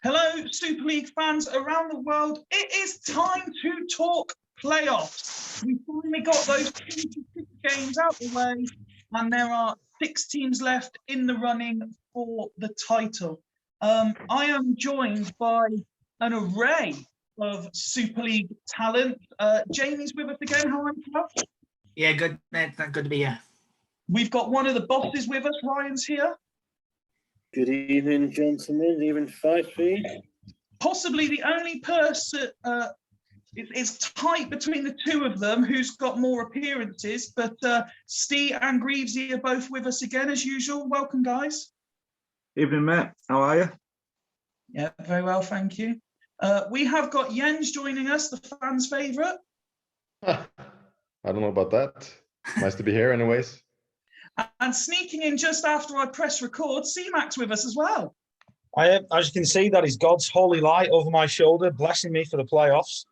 Hello, Super League fans around the world. It is time to talk playoffs. We finally got those 26 games out the way, and there are 6 teams left in the running for the title. I am joined by an array of Super League talent. Jamie's with us again. How are you? Yeah, good, mate. Good to be here. We've got one of the bosses with us. Ryan's here. Good evening, gentlemen. Even 5 feet. Possibly the only person, it's tight between the two of them who's got more appearances, but Ste and Greavesy are both with us again as usual. Welcome, guys. Evening, Matt. How are you? Yeah, very well, thank you. We have got Jens joining us, the fans' favourite. I don't know about that. Nice to be here anyways. And sneaking in just after I press record, C-Mac's with us as well. As you can see, that is God's holy light over my shoulder, blessing me for the playoffs.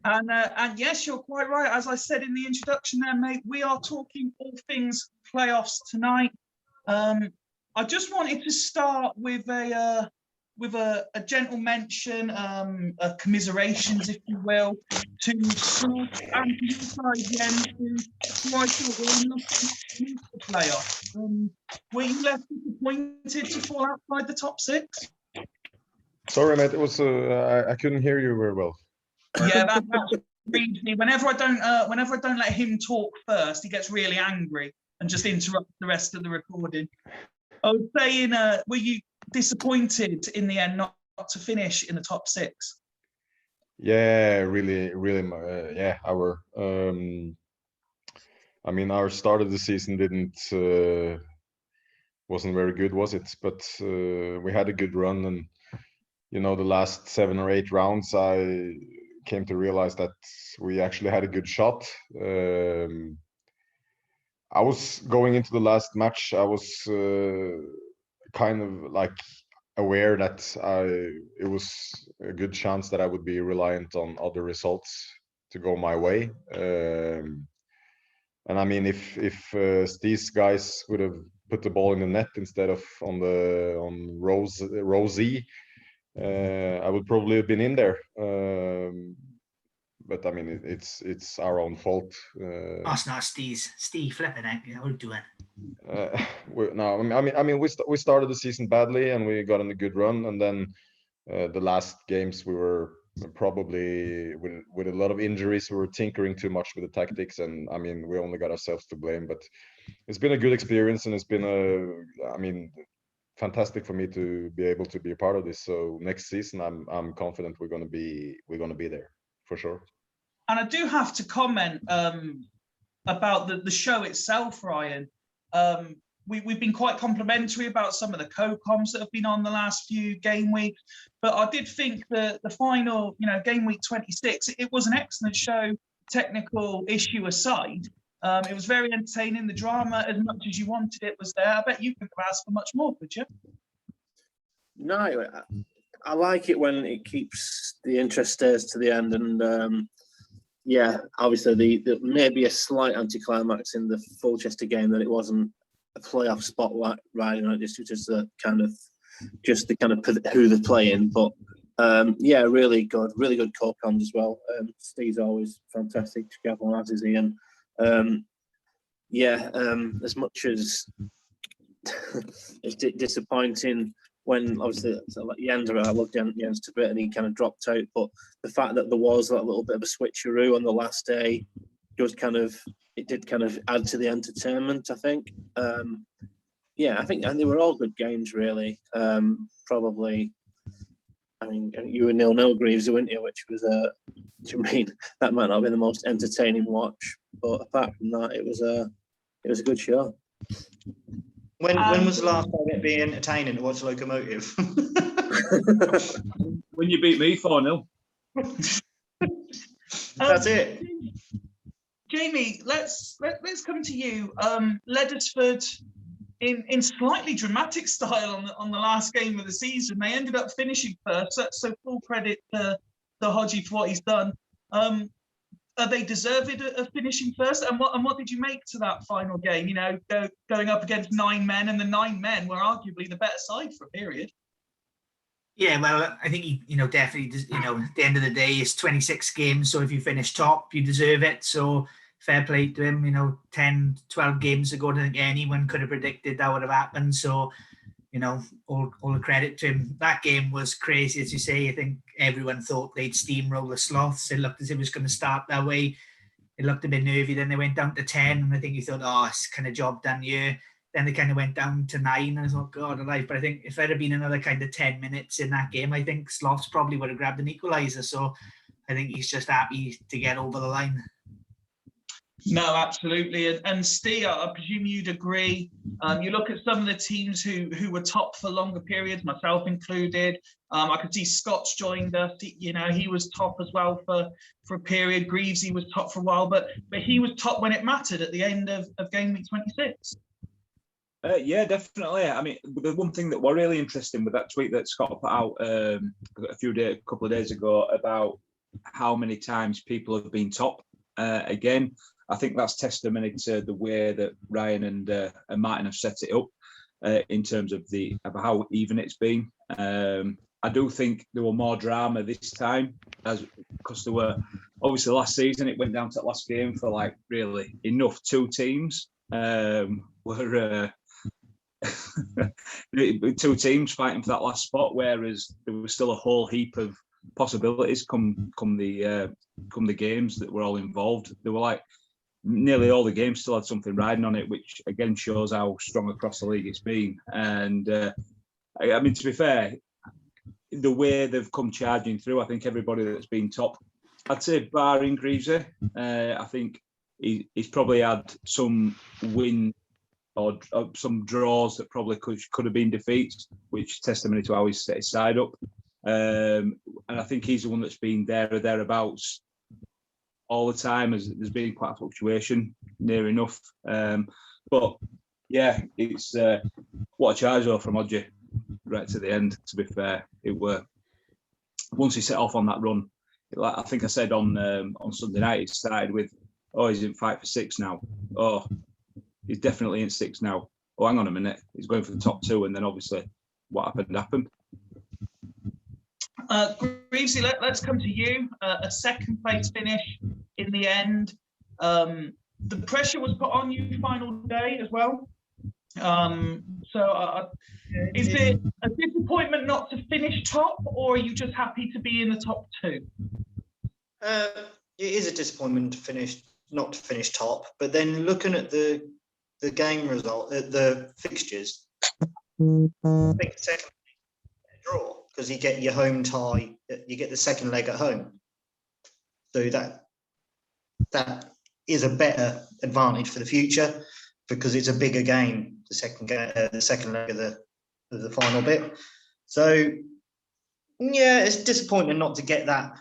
And yes, you're quite right. As I said in the introduction there, mate, we are talking all things playoffs tonight. I just wanted to start with a gentle mention, a commiserations, if you will, to Snoop and Jens, who I thought were not in the playoff. Were you left disappointed to fall outside the top 6? Sorry, mate. It was I couldn't hear you very well. Yeah, that's reads me. Whenever I don't let him talk first, he gets really angry and just interrupts the rest of the recording. I was saying, were you disappointed in the end not to finish in the top 6? Yeah, really, yeah. Our start of the season wasn't very good, was it? But we had a good run, and the last 7 or 8 rounds, I came to realize that we actually had a good shot. I was going into the last match. I was kind of like aware that it was a good chance that I would be reliant on other results to go my way. And I mean, if these guys would have put the ball in the net instead of on row Z, I would probably have been in there. But I mean, it's our own fault. That's not Steve flipping it. What are you doing? We started the season badly and we got on a good run, and then the last games we were probably with a lot of injuries. We were tinkering too much with the tactics, and I mean, we only got ourselves to blame. But it's been a good experience, and it's been fantastic for me to be able to be a part of this. So next season, I'm confident we're gonna be there for sure. And I do have to comment about the show itself, Ryan. We've been quite complimentary about some of the co-coms that have been on the last few game weeks, but I did think that the final, game week 26, it was an excellent show, technical issue aside. It was very entertaining. The drama, as much as you wanted it, was there. I bet you couldn't have asked for much more, could you? No, I like it when it keeps the interest stays to the end, and yeah, obviously the maybe a slight anticlimax in the Fulchester game that it wasn't a playoff spotlight riding on it, just the kind of who they're playing. But yeah, really good co-coms as well. Steve's always fantastic to get on, as is he. And as much as it's disappointing when obviously Jens, I loved Jens to bit and he kind of dropped out, but the fact that there was that little bit of a switcheroo on the last day did kind of add to the entertainment, I think. I think, and they were all good games really. Probably, I mean, you were 0-0 Greaves, weren't you? Which was that might not have been the most entertaining watch, but apart from that, it was a good show. When was the last time it being entertaining to watch Locomotive? When you beat me 4-0. That's it. Jamie, let's come to you. Leddersford, in slightly dramatic style on the last game of the season, they ended up finishing first. So full credit to Hodgie for what he's done. Are they deserved of finishing first? And what did you make to that final game? Going up against 9 men, and the 9 men were arguably the better side for a period. Yeah, well, I think he, definitely, at the end of the day, it's 26 games. So if you finish top, you deserve it. So fair play to him. 10, 12 games ago, I don't think anyone could have predicted that would have happened. So, all the credit to him. That game was crazy, as you say. I think everyone thought they'd steamroll the Sloths. It looked as if it was going to start that way. It looked a bit nervy. Then they went down to 10, and I think you thought, oh, it's kind of job done here. Then they kind of went down to 9, and I thought, God alive. But I think if there had been another kind of 10 minutes in that game, I think Sloths probably would have grabbed an equaliser. So I think he's just happy to get over the line. No, absolutely. And Ste, I presume you'd agree. You look at some of the teams who were top for longer periods, myself included. I could see Scott's joined us. He was top as well for a period. Greavesy was top for a while, but he was top when it mattered at the end of game week 26. Yeah, definitely. I mean, the one thing that was really interesting with that tweet that Scott put out a couple of days ago about how many times people have been top. Again, I think that's testimony to the way that Ryan and Martin have set it up in terms of how even it's been. I do think there were more drama this time, because there were obviously last season it went down to that last game for like really enough. Two teams were. Two teams fighting for that last spot, whereas there was still a whole heap of possibilities come the games that were all involved. There were like nearly all the games still had something riding on it, which again shows how strong across the league it's been. And I mean, to be fair, the way they've come charging through, I think everybody that's been top, I'd say barring Greavesy, I think he's probably had some win or some draws that probably could have been defeats, which is testimony to how he's set his side up. And I think he's the one that's been there or thereabouts all the time. There's been quite a fluctuation, near enough. But yeah, it's what a charge though from Odgie right to the end. To be fair, it were once he set off on that run. Like I think I said on Sunday night, it started with, "Oh, he's in fight for 6 now. Oh, he's definitely in 6 now. Oh, hang on a minute, he's going for the top 2," and then obviously what happened. Greavesy, let's come to you. A second place finish in the end. The pressure was put on you final day as well. Is it a disappointment not to finish top, or are you just happy to be in the top 2? It is a disappointment not to finish top, but then looking at the game result, the fixtures, I think second draw, because you get your home tie, you get the second leg at home, so that is a better advantage for the future because it's a bigger game, the second leg of the final bit. So yeah, it's disappointing not to get that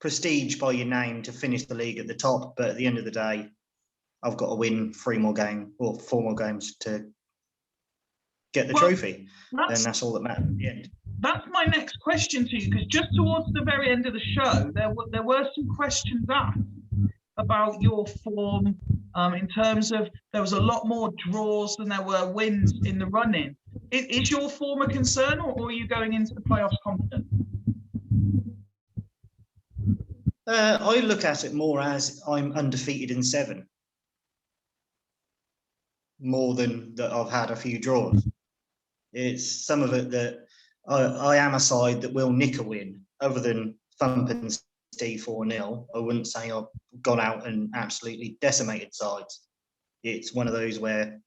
prestige by your name to finish the league at the top, but at the end of the day, I've got to win 4 more games to get the trophy. Then that's all that matters at the end. That's my next question to you, because just towards the very end of the show, there were some questions asked about your form in terms of there was a lot more draws than there were wins in the run-in. Is your form a concern, or are you going into the playoffs confident? I look at it more as I'm undefeated in 7, more than that I've had a few draws. It's some of it that I am a side that will nick a win, other than thumping Steve 4-0. I wouldn't say I've gone out and absolutely decimated sides. It's one of those where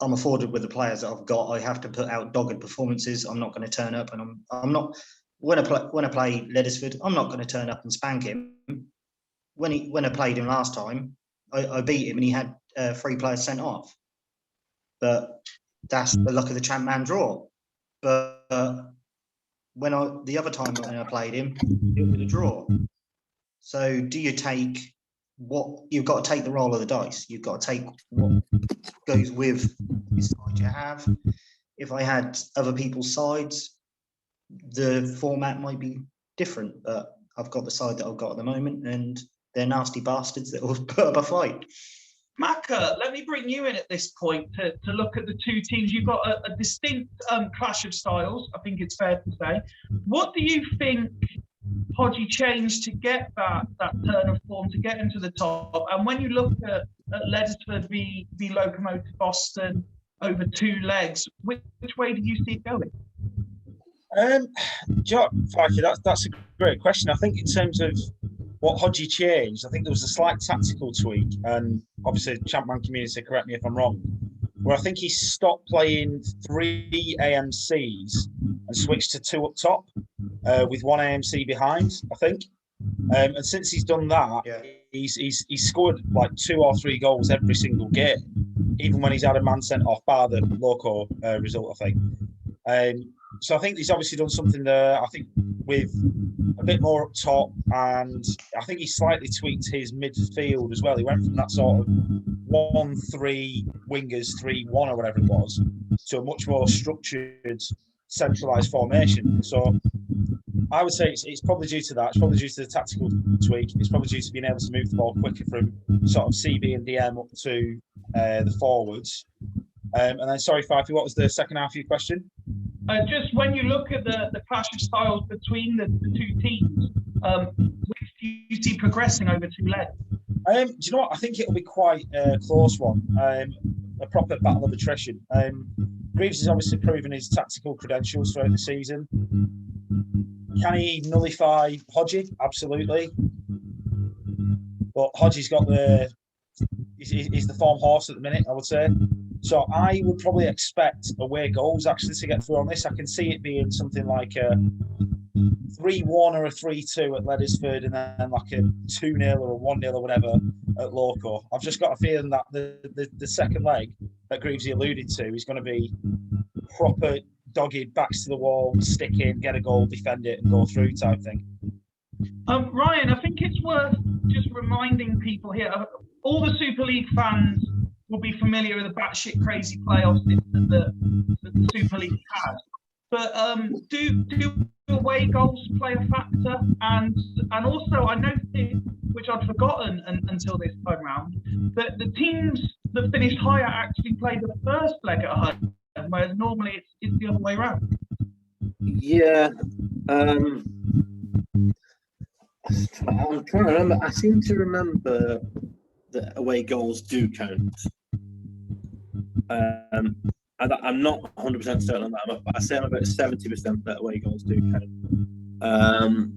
I'm afforded with the players that I've got. I have to put out dogged performances. I'm not going to turn up, and I'm not. When I play Leddersford, I'm not going to turn up and spank him. When I played him last time, I beat him and he had 3 players sent off. But that's the luck of the champ man draw. But the other time when I played him, it was a draw. So do you take what you've got to take the roll of the dice? You've got to take what goes with the side you have. If I had other people's sides, the format might be different, but I've got the side that I've got at the moment, and they're nasty bastards that will put up a fight. Maka, let me bring you in at this point to look at the two teams. You've got a distinct clash of styles, I think it's fair to say. What do you think Hodgie changed to get that turn of form, to get into the top? And when you look at Leadersford v Locomotive Boston over 2 legs, which way do you see it going? Frankie, that's a great question. I think in terms of what Hodgie changed, I think there was a slight tactical tweak, and obviously, Champman community, correct me if I'm wrong, where I think he stopped playing 3 AMCs and switched to 2 up top with 1 AMC behind, I think. And since he's done that, he's scored like 2 or 3 goals every single game, even when he's had a man sent off, bar the Loco result, I think. So I think he's obviously done something there, I think, with a bit more up top, and I think he slightly tweaked his midfield as well. He went from that sort of 1-3 wingers, 3-1 or whatever it was, to a much more structured, centralised formation. So I would say it's probably due to that. It's probably due to the tactical tweak. It's probably due to being able to move the ball quicker from sort of CB and DM up to the forwards. And then, sorry, Fifey, what was the second half of your question? Just when you look at the clash of styles between the 2 teams, which do you see progressing over 2 legs? Do you know what? I think it'll be quite a close one, a proper battle of attrition. Greaves has obviously proven his tactical credentials throughout the season. Can he nullify Hodgie? Absolutely. But Hodgie's got he's the form horse at the minute, I would say. So I would probably expect away goals actually to get through on this. I can see it being something like a 3-1 or a 3-2 at Leadersford, and then like a 2-0 or a 1-0 or whatever at Loco. I've just got a feeling that the second leg that Greavesy alluded to is going to be proper dogged, backs to the wall, stick in, get a goal, defend it, and go through type thing. Ryan, I think it's worth just reminding people here, all the Super League fans will be familiar with the batshit crazy playoff system that the Super League has. But do away goals play a factor? And also, I noticed, which I'd forgotten until this time round, that the teams that finished higher actually played the first leg at home, whereas normally it's the other way around. Yeah. I'm trying to remember. I seem to remember that away goals do count. I'm not 100% certain on that, but I say I'm about 70% that away goals do count. I'm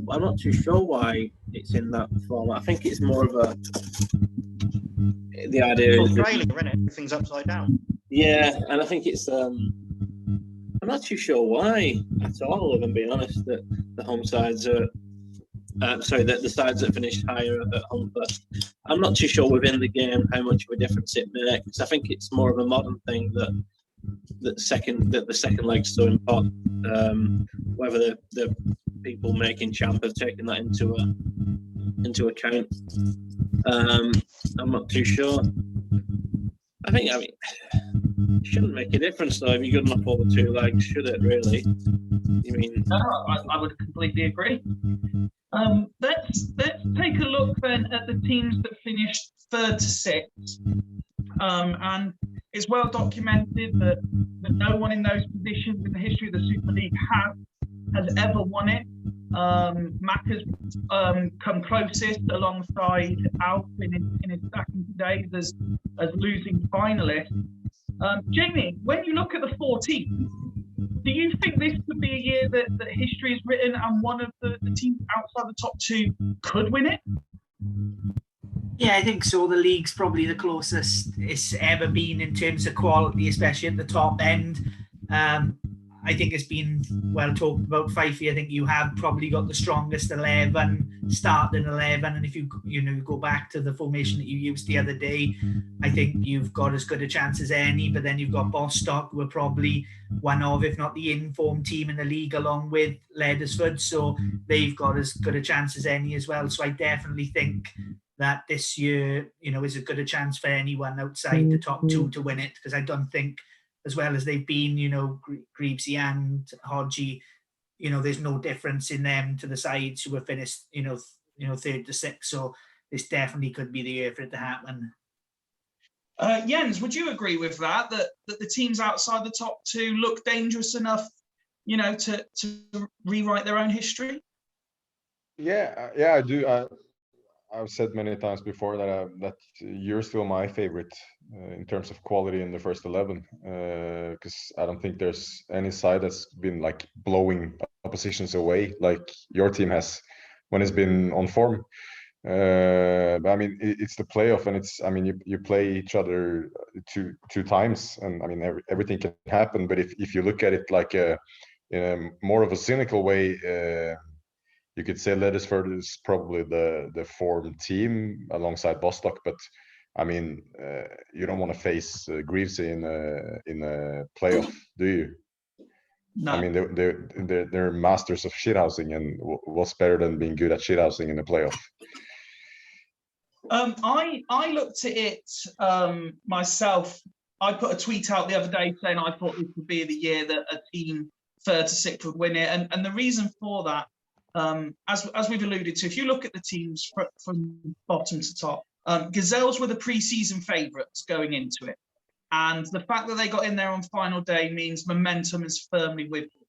not too sure why it's in that format. I think it's more of the idea is Australia, isn't it? Everything's upside down. Yeah, and I think it's I'm not too sure why at all, if I'm being honest, that the home sides are that the sides that finished higher at home first. I'm not too sure within the game how much of a difference it makes. I think it's more of a modern thing that the second leg's so important. Whether the people making champ have taken that into account, I'm not too sure. I mean, it shouldn't make a difference though if you're good enough over 2 legs, should it really? You mean? No, I would completely agree. Let's take a look then at the teams that finished 3rd to 6th. And it's well documented that no one in those positions in the history of the Super League has ever won it. Mac has come closest alongside Alf in his second days as losing finalist. Jaime, when you look at the 4 teams, do you think this could be a year that history is written and one of the teams outside the top 2 could win it? Yeah, I think so. The league's probably the closest it's ever been in terms of quality, especially at the top end. I think it's been well talked about, Fifey. I think you have probably got the strongest 11, starting 11. And if you go back to the formation that you used the other day, I think you've got as good a chance as any. But then you've got Bostock, who are probably one of, if not the informed team in the league, along with Leadersford. So they've got as good a chance as any as well. So I definitely think that this year, is as good a chance for anyone outside the top 2 to win it, because I don't think, as well as they've been, Greavesy and Hodgie, there's no difference in them to the sides who have finished, 3rd to 6th. So this definitely could be the year for it to happen. Jens, would you agree with that, that the teams outside the top two look dangerous enough, you know, to rewrite their own history? Yeah, I do. I've said many times before that that you're still my favorite in terms of quality in the first 11, because I don't think there's any side that's been like blowing oppositions away like your team has when it's been on form. But I mean, it's the playoff, and it's, I mean, you play each other two times, and I mean everything can happen. But if you look at it like in a more of a cynical way, you could say Ledesford is probably the form team alongside Bostock, but I mean, you don't want to face Greaves in a playoff, do you? No. I mean, they're masters of shithousing, and what's better than being good at shithousing in a playoff? I looked at it myself. I put a tweet out the other day saying I thought this would be the year that a team 3rd to 6th would win it, and the reason for that, as we've alluded to, if you look at the teams from bottom to top, Gazelles were the pre-season favourites going into it, and the fact that they got in there on final day means momentum is firmly with them.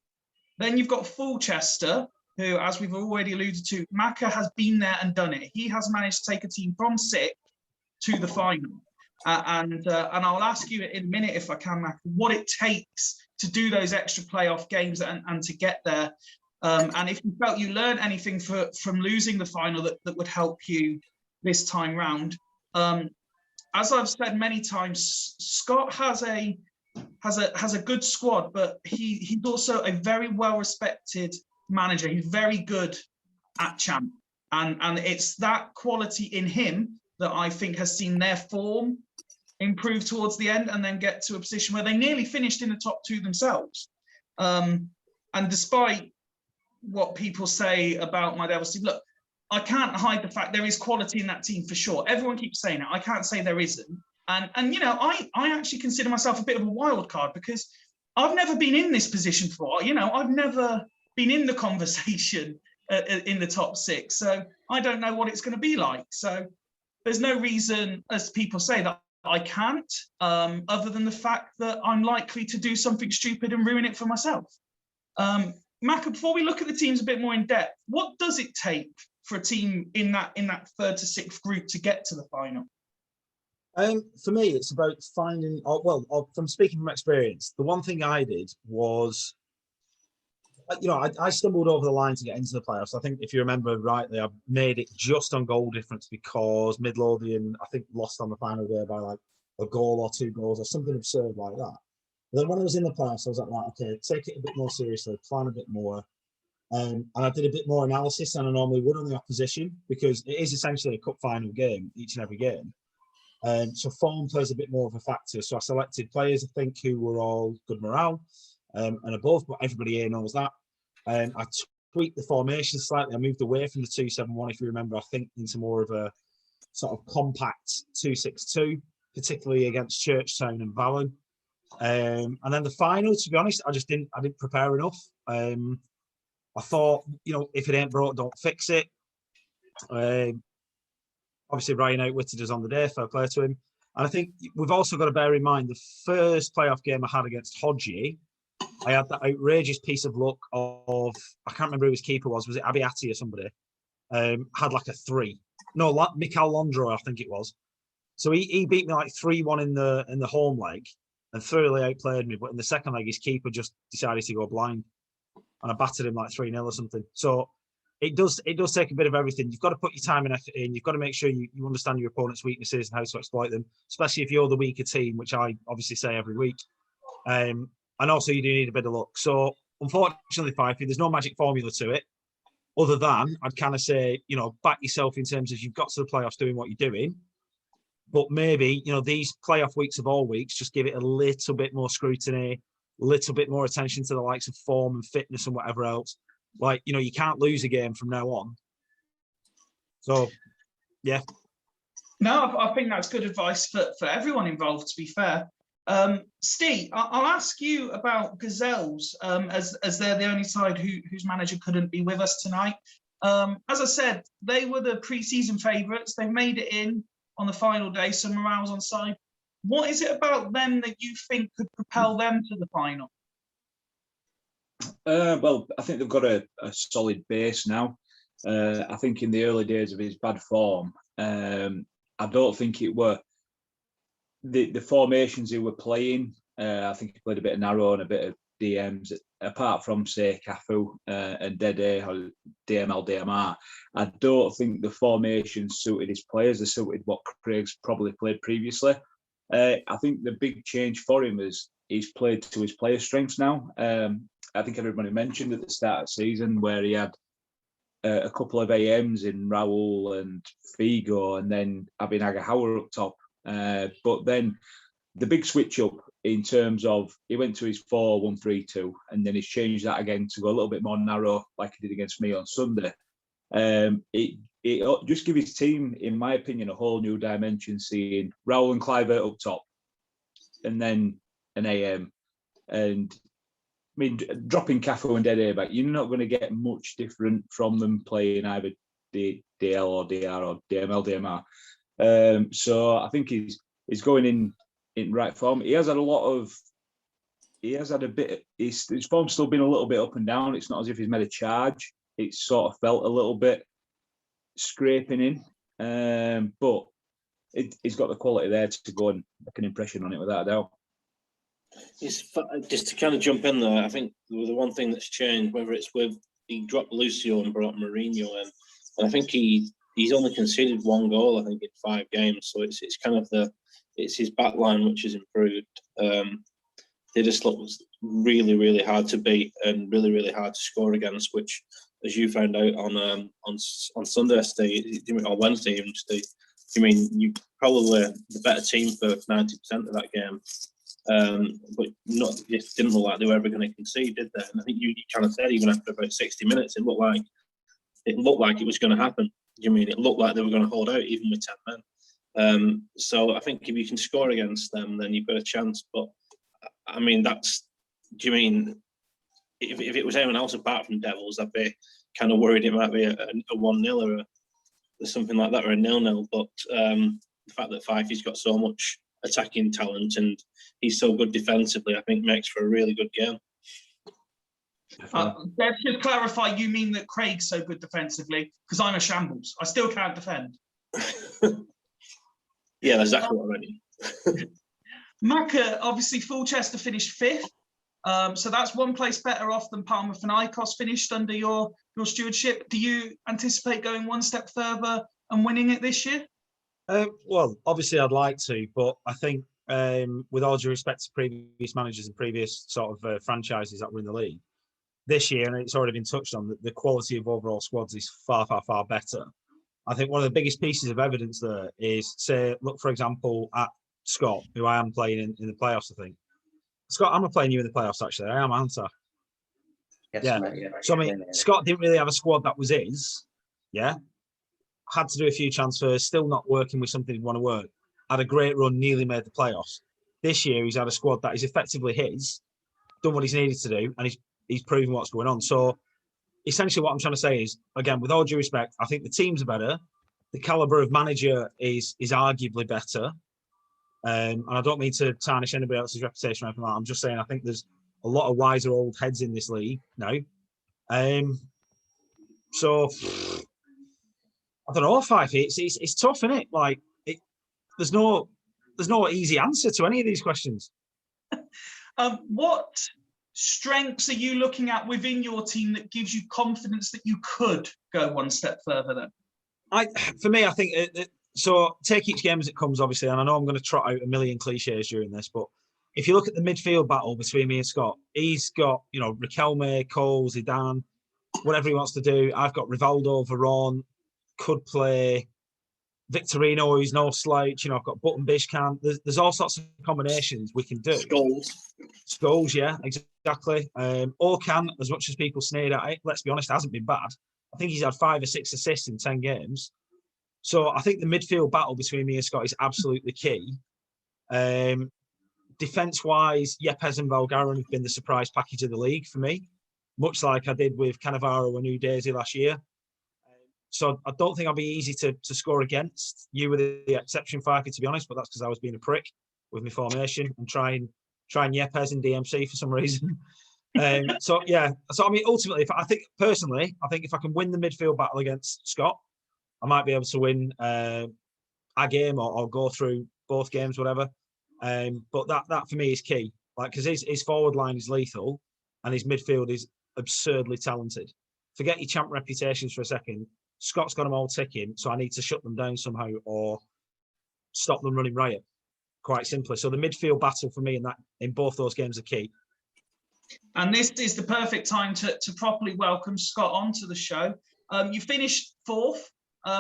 Then you've got Fulchester, who, as we've already alluded to, Maka has been there and done it. He has managed to take a team from 6th to the final. And I'll ask you in a minute, if I can, Maka, what it takes to do those extra playoff games and to get there. And if you felt you learned anything from losing the final that would help you this time round. As I've said many times, Scott has a good squad, but he's also a very well-respected manager. He's very good at champ, and it's that quality in him that I think has seen their form improve towards the end and then get to a position where they nearly finished in the top 2 themselves. And despite what people say about my Devils team, look, I can't hide the fact there is quality in that team for sure. Everyone keeps saying it. I can't say there isn't. And you know, I actually consider myself a bit of a wild card because I've never been in this position before. You know, I've never been in the conversation in the top 6. So I don't know what it's going to be like. So there's no reason, as people say, that I can't, other than the fact that I'm likely to do something stupid and ruin it for myself. Maka, before we look at the teams a bit more in depth, what does it take for a team in that 3rd to 6th group to get to the final? For me, it's about finding, from speaking from experience, the one thing I did was, you know, I stumbled over the line to get into the playoffs. I think if you remember rightly, I made it just on goal difference because Midlothian, I think, lost on the final day by like a goal or 2 goals or something absurd like that. But then when I was in the playoffs, I was like, right, okay, take it a bit more seriously, plan a bit more. And I did a bit more analysis than I normally would on the opposition because it is essentially a cup final game, each and every game. So form plays a bit more of a factor. So I selected players, I think, who were all good morale and above, but everybody here knows that. I tweaked the formation slightly. I moved away from the 2-7-1, if you remember, I think, into more of a sort of compact 2-6-2, particularly against Churchtown and Vallon. And then the final, to be honest, I didn't prepare enough. I thought, you know, if it ain't broke, don't fix it. Obviously, Ryan outwitted us on the day, fair play to him. And I think we've also got to bear in mind the first playoff game I had against Hodgie, I had that outrageous piece of luck of, I can't remember who his keeper was it Abiati or somebody? Had like a 3. No, Mikhail Londro, I think it was. So he beat me like 3-1 in the home leg and thoroughly outplayed me. But in the second leg, his keeper just decided to go blind. And I battered him like 3-0 or something. So it does take a bit of everything. You've got to put your time and effort in. You've got to make sure you understand your opponent's weaknesses and how to exploit them, especially if you're the weaker team, which I obviously say every week. And also you do need a bit of luck. So unfortunately, Fifey, there's no magic formula to it. Other than I'd kind of say, you know, back yourself in terms of you've got to the playoffs doing what you're doing. But maybe, you know, these playoff weeks of all weeks, just give it a little bit more scrutiny, a little bit more attention to the likes of form and fitness and whatever else. Like, you know, you can't lose a game from now on. So, yeah. No, I think that's good advice for everyone involved, to be fair. Steve, I'll ask you about Gazelles, as they're the only side whose manager couldn't be with us tonight. As I said, they were the pre-season favourites. They've made it in on the final day, so morale's on side. What is it about them that you think could propel them to the final? Well, I think they've got a solid base now. I think in the early days of his bad form, I don't think it were the formations he were playing. I think he played a bit of narrow and a bit of DMs. Apart from, say, Cafu and Dede or DML, DMR, I don't think the formation suited his players. They suited what Craig's probably played previously. I think the big change for him is he's played to his player strengths now. I think everybody mentioned at the start of the season where he had a couple of AMs in Raul and Figo, and then having Agahauer up top. But then the big switch up in terms of he went to his 4-1-3-2, and then he's changed that again to go a little bit more narrow, like he did against me on Sunday. It just gives his team, in my opinion, a whole new dimension, seeing Raul and Clivert up top, and then an AM. And I mean, dropping Cafu and Dede back, you're not going to get much different from them playing either DL or DR or DML, DMR. So I think he's going in right form. He has had a bit. His form's still been a little bit up and down. It's not as if he's made a charge. It's sort of felt a little bit scraping in, but he's got the quality there to go and make an impression on it without a doubt. Just to kind of jump in there, I think the one thing that's changed, whether it's with he dropped Lucio and brought Mourinho in, and I think he's only conceded 1 goal, I think, in 5 games. So it's kind of it's his back line which has improved. They just look really, really hard to beat and really, really hard to score against, which, as you found out on Sunday, on Wednesday, even, Steve, you mean you probably the better team for 90% of that game. But it didn't look like they were ever going to concede, did they? And I think you kind of said even after about 60 minutes, it looked like it was going to happen. You mean it looked like they were going to hold out even with 10 men. So I think if you can score against them, then you've got a chance. But I mean, do you mean if it was anyone else apart from Devils, I'd be kind of worried it might be a 1-0 or something like that, or a 0-0. But the fact that Fifey's got so much attacking talent and he's so good defensively, I think makes for a really good game. Dev, to clarify, you mean that Craig's so good defensively? Because I'm a shambles. I still can't defend. Yeah, that's exactly what I mean. Macca, obviously, Fulchester finished 5th. So that's one place better off than Palma Panaikos finished under your stewardship. Do you anticipate going one step further and winning it this year? Well, obviously I'd like to, but I think with all due respect to previous managers and previous sort of franchises that were in the league, this year, and it's already been touched on, the quality of overall squads is far, far, far better. I think one of the biggest pieces of evidence there is, say, look, for example, at Scott, who I am playing in the playoffs, I think. Scott, I'm not playing you in the playoffs, actually. I am, aren't I? Yes, yeah. mate, So, I mean, Scott didn't really have a squad that was his. Yeah. Had to do a few transfers, still not working with something he'd want to work. Had a great run, nearly made the playoffs. This year, he's had a squad that is effectively his, done what he's needed to do, and he's proven what's going on. So, essentially what I'm trying to say is, again, with all due respect, I think the teams are better. The calibre of manager is arguably better. And I don't mean to tarnish anybody else's reputation or anything like that. I'm just saying I think there's a lot of wiser old heads in this league now. So I don't know, Fife. It's tough, isn't it? Like there's no easy answer to any of these questions. What strengths are you looking at within your team that gives you confidence that you could go one step further then? For me, I think so. Take each game as it comes, obviously, and I know I'm going to trot out a million cliches during this, but if you look at the midfield battle between me and Scott, he's got Riquelme, Cole, Zidane, whatever he wants to do. I've got Rivaldo, Veron, could play Victorino, who's no slouch. I've got Button Bishkan. There's all sorts of combinations we can do. Skulls, yeah, exactly. Okan, as much as people sneered at it, let's be honest, hasn't been bad. I think he's had 5 or 6 assists in 10 games. So I think the midfield battle between me and Scott is absolutely key. Defence-wise, Yepes and Valgarin have been the surprise package of the league for me, much like I did with Cannavaro and Udeze last year. So I don't think I'll be easy to score against you, with the exception, Farky, to be honest. But that's because I was being a prick with my formation and trying Yepes in DMC for some reason. So yeah. So I mean, ultimately, I think if I can win the midfield battle against Scott, I might be able to win a game or go through both games, whatever. But that for me is key. Like, because his forward line is lethal and his midfield is absurdly talented. Forget your champ reputations for a second. Scott's got them all ticking, so I need to shut them down somehow or stop them running riot, quite simply. So the midfield battle for me in both those games are key. And this is the perfect time to properly welcome Scott onto the show. You finished 4th.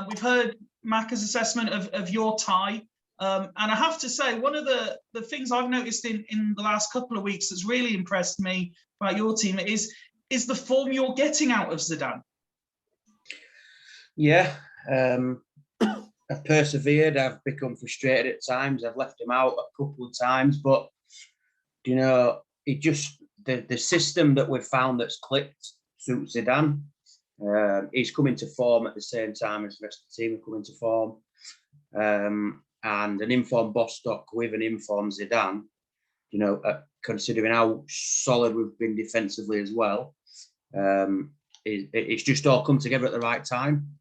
We've heard Macca's assessment of your tie. And I have to say, one of the things I've noticed in the last couple of weeks that's really impressed me about your team is the form you're getting out of Zidane. Yeah, I've persevered. I've become frustrated at times. I've left him out a couple of times, but you know, it just the system that we've found that's clicked suits Zidane. He's coming to form at the same time as the rest of the team are coming to form, and an informed Bostock with an informed Zidane. You know, considering how solid we've been defensively as well, it's just all come together at the right time.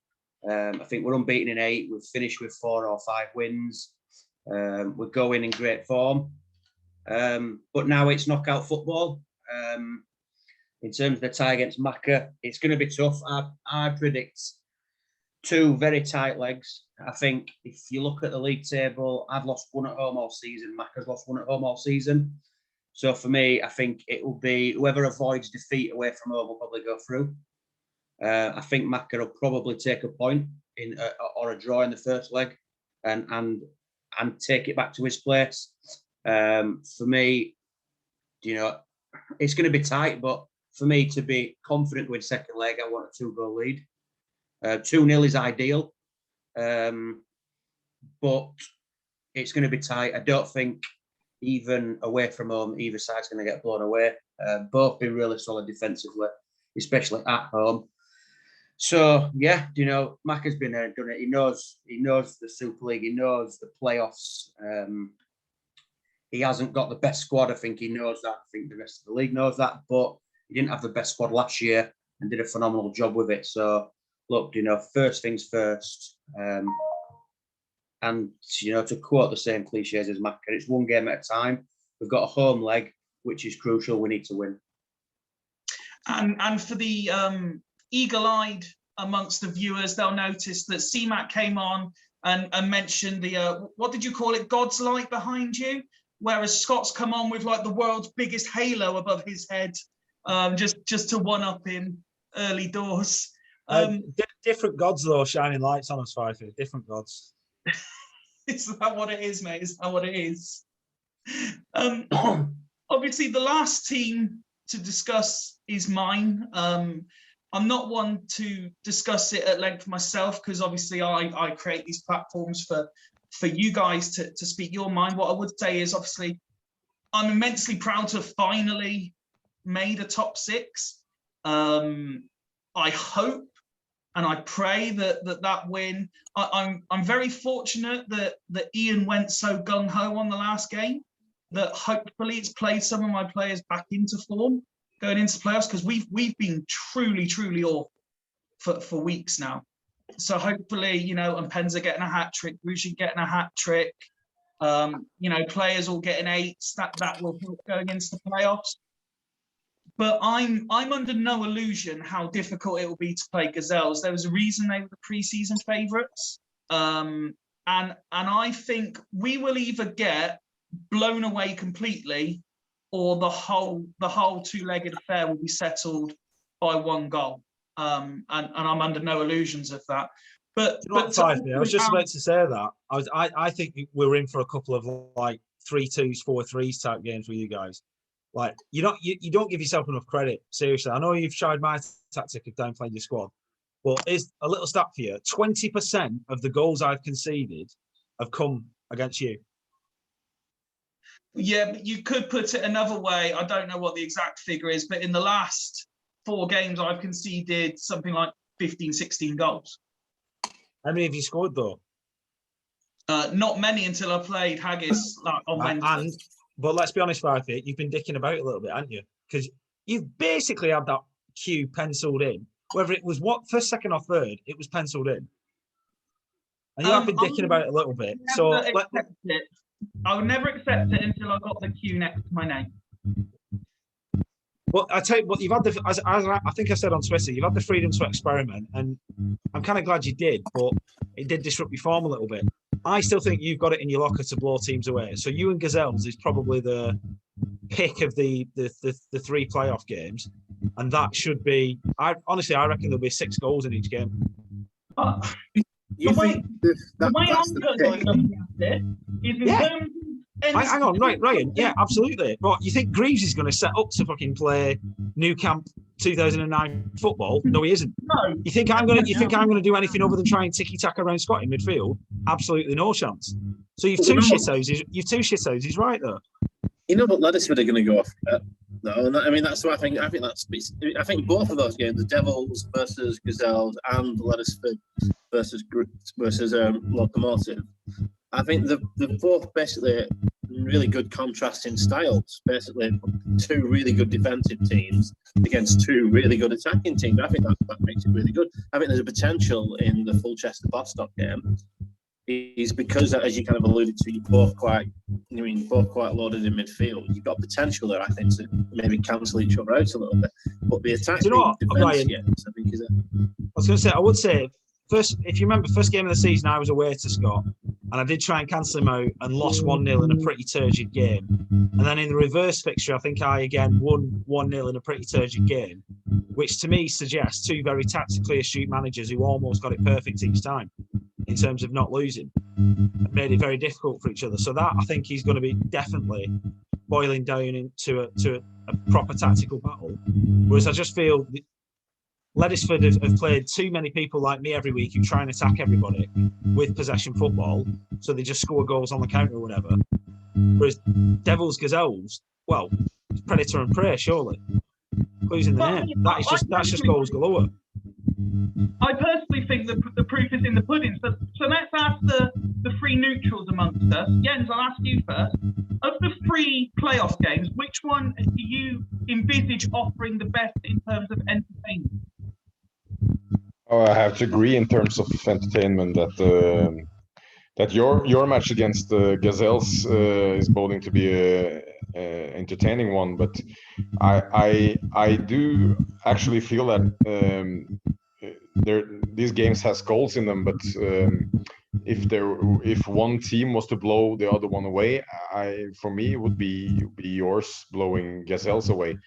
I think we're unbeaten in 8. We've finished with 4 or 5 wins. We're going in great form. But now it's knockout football. In terms of the tie against Macca, it's going to be tough. I predict 2 very tight legs. I think if you look at the league table, I've lost 1 at home all season. Macca's lost 1 at home all season. So for me, I think it will be whoever avoids defeat away from home will probably go through. I think Macca will probably take a point or a draw in the first leg and take it back to his place. For me, you know, it's going to be tight, but for me to be confident with second leg, I want a 2-goal lead. 2-0 is ideal, but it's going to be tight. I don't think even away from home, either side's going to get blown away. Both been really solid defensively, especially at home. So yeah, you know, Macca's been there and done it. He knows the Super League. He knows the playoffs. He hasn't got the best squad. I think he knows that. I think the rest of the league knows that. But he didn't have the best squad last year and did a phenomenal job with it. So look, you know, first things first. And you know, to quote the same cliches as Macca, it's 1 game at a time. We've got a home leg, which is crucial. We need to win. And for the eagle-eyed amongst the viewers, they'll notice that CMAC came on and mentioned the what did you call it? God's light behind you. Whereas Scott's come on with like the world's biggest halo above his head, just to one up him early doors. Different gods though, shining lights on us, Fifey. Different gods. Is that what it is, mate? Is that what it is? Obviously, the last team to discuss is mine. I'm not one to discuss it at length myself because obviously I create these platforms for you guys to speak your mind. What I would say is obviously I'm immensely proud to have finally made a top 6. I hope and I pray that win. I'm very fortunate that Ian went so gung-ho on the last game that hopefully it's played some of my players back into form going into playoffs, because we've been truly awful for weeks now. So hopefully, you know, and Penza getting a hat trick, Rushi getting a hat trick, you know, players all getting 8s, that will help going into the playoffs. But I'm under no illusion how difficult it will be to play Gazelles. There was a reason they were the preseason favourites, and I think we will either get blown away completely, or the whole 2-legged affair will be settled by 1 goal. And I'm under no illusions of that. But I was just about to say that. I think we're in for a couple of like 3-2s, 4-3s type games with you guys. Like you don't give yourself enough credit. Seriously, I know you've tried my tactic of downplaying your squad, but is a little stat for you: 20% of the goals I've conceded have come against you. Yeah, but you could put it another way. I don't know what the exact figure is, but in the last 4 games, I've conceded something like 15, 16 goals. How many have you scored though? Not many until I played Haggis on Wednesday. But let's be honest, Fifey, you've been dicking about a little bit, haven't you? Because you've basically had that cue penciled in. Whether it was first, second, or third, it was penciled in. And you have been dicking about it a little bit. So I would never accept it until I got the Q next to my name. Well, I tell you what, you've had as I think I said on Twitter, you've had the freedom to experiment, and I'm kind of glad you did, but it did disrupt your form a little bit. I still think you've got it in your locker to blow teams away. So you and Gazelles is probably the pick of the 3 playoff games, and that should be. I reckon there'll be 6 goals in each game. You think the way that's I'm the personally pick? looking at it is in terms of Hang on, right, Ryan. Yeah, absolutely. But you think Greaves is going to set up to fucking play New Camp 2009 football? No, he isn't. No. You think I'm going to do anything other than try and ticky tack around Scott in midfield? Absolutely no chance. So you've 2 shithouses. You've 2 shithouses, right there. You know, but Ladysmith are going to go off. I mean, that's what I think. I think both of those games, the Devils versus Gazelles and Ladysmith versus Locomotive, I think they're both basically really good contrasting styles. Basically, 2 really good defensive teams against 2 really good attacking teams. I think that makes it really good. I think there's a potential in the Fulchester Bostock game. Is because, as you kind of alluded to, you're both quite loaded in midfield. You've got potential there, I think, to maybe cancel each other out a little bit. But the attacking defence games, I think, is it. I would say, first, if you remember, first game of the season, I was away to Scott, and I did try and cancel him out and lost 1-0 in a pretty turgid game. And then in the reverse fixture, I think I again won 1-0 in a pretty turgid game, which to me suggests 2 very tactically astute managers who almost got it perfect each time in terms of not losing, and made it very difficult for each other. So that, I think, he's going to be definitely boiling down into a proper tactical battle. Whereas I just feel Ladysmith have played too many people like me every week who try and attack everybody with possession football, so they just score goals on the counter or whatever. Whereas Devils, Gazelles, well, it's predator and prey, surely. Clues in the name. That's just goals galore. I personally think the proof is in the pudding. So let's ask the 3 neutrals amongst us. Jens, I'll ask you first. Of the 3 playoff games, which one do you envisage offering the best in terms of entertainment? Oh, I have to agree in terms of entertainment that your match against the Gazelles is boding to be a entertaining one. But I do actually feel that these games has goals in them. But if one team was to blow the other one away, for me it would be yours blowing Gazelles away.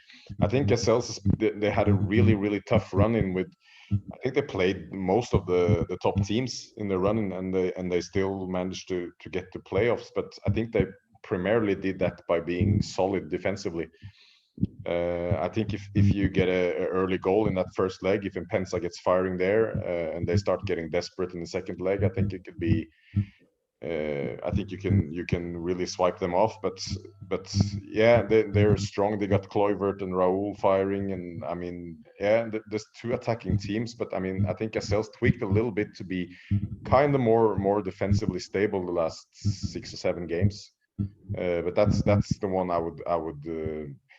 I think Gazelles they had a really tough run in with. I think they played most of the top teams in the run, and they still managed to get to playoffs. But I think they primarily did that by being solid defensively. I think if you get a early goal in that first leg, if Impensa gets firing there and they start getting desperate in the second leg, I think it could be. I think you can really swipe them off, but yeah, they're strong. They got Kluivert and Raoul firing, and I mean, yeah, there's 2 attacking teams, but I mean, I think Gazelles tweaked a little bit to be kind of more defensively stable the last 6 or 7 games. But that's the one I would.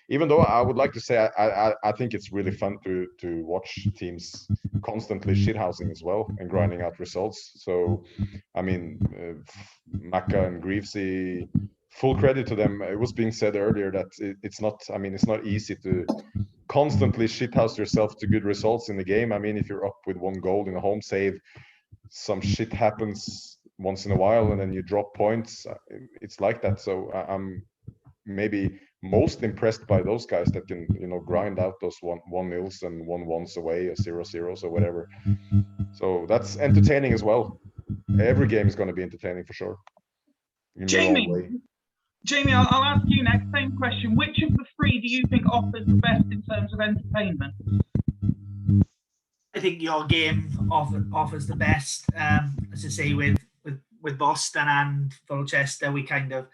Even though I would like to say I think it's really fun to watch teams constantly shithousing as well and grinding out results. So, I mean, Maka and Greavesy, full credit to them. It was being said earlier that it's not easy to constantly shithouse yourself to good results in the game. I mean, if you're up with 1 goal in a home save, some shit happens once in a while and then you drop points. It's like that. So I'm maybe most impressed by those guys that can, grind out those 1-0s and 1-1s away or 0-0s or whatever. So that's entertaining as well. Every game is going to be entertaining for sure. Jaime, I'll ask you next. Same question. Which of the 3 do you think offers the best in terms of entertainment? I think your game offers the best. As I say, with Boston and Fulchester, we kind of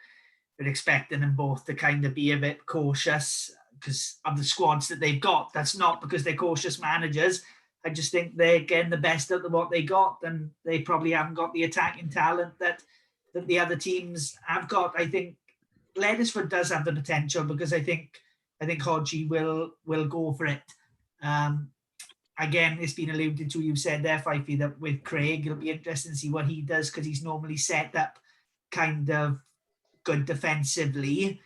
we're expecting them both to kind of be a bit cautious because of the squads that they've got. That's not because they're cautious managers. I just think they're getting the best out of what they got, and they probably haven't got the attacking talent that the other teams have got. I think Ledesford does have the potential, because I think Hodgie will go for it. Again, it's been alluded to, you said there, Fifey, that with Craig, it'll be interesting to see what he does, because he's normally set up kind of good defensively.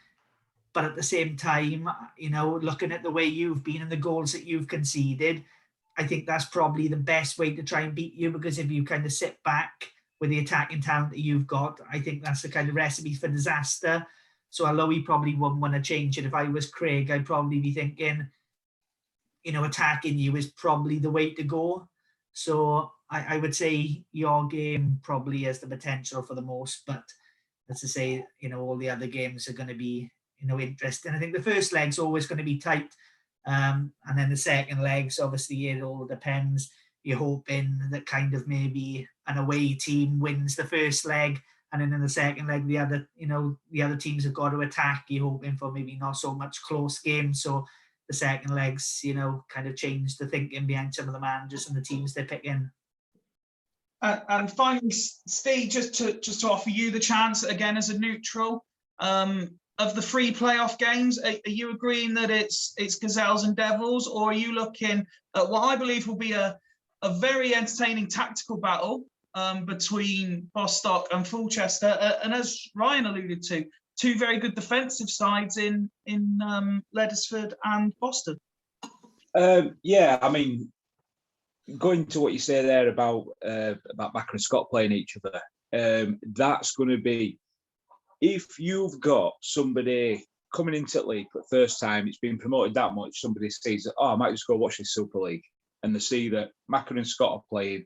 But at the same time, looking at the way you've been and the goals that you've conceded, I think that's probably the best way to try and beat you, because if you kind of sit back with the attacking talent that you've got, I think that's the kind of recipe for disaster. So although he probably wouldn't want to change it, if I was Craig, I'd probably be thinking, attacking you is probably the way to go. So I would say your game probably has the potential for the most, but as I say, all the other games are going to be, interesting. I think the first leg's always going to be tight. And then the second legs, obviously, it all depends. You're hoping that kind of maybe an away team wins the first leg, and then in the second leg, the other teams have got to attack. You're hoping for maybe not so much close games. So the second legs, kind of change the thinking behind some of the managers and the teams they're picking. And finally, Steve, just to offer you the chance again as a neutral, of the 3 playoff games, are you agreeing that it's Gazelles and Devils, or are you looking at what I believe will be a very entertaining tactical battle between Bostock and Fulchester, and as Ryan alluded to, 2 very good defensive sides in Ledesford and Boston? Yeah, I mean, going to what you say there about Macker and Scott playing each other, that's going to be, if you've got somebody coming into the league for the first time, it's been promoted that much, somebody sees that, I might just go watch this Super League, and they see that Macker and Scott are playing,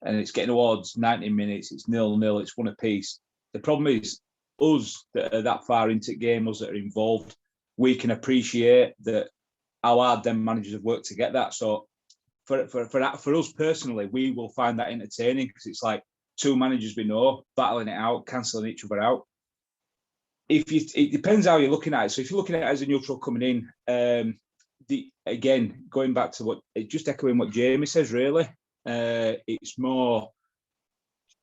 and it's getting towards 90 minutes, it's 0-0, it's 1 apiece. The problem is, us that are that far into the game, us that are involved, we can appreciate that how hard them managers have worked to get that. So for us personally, we will find that entertaining, because it's like 2 managers we know battling it out, cancelling each other out. It depends how you're looking at it. So if you're looking at it as a neutral coming in, again, going back to just echoing what Jaime says, really, it's more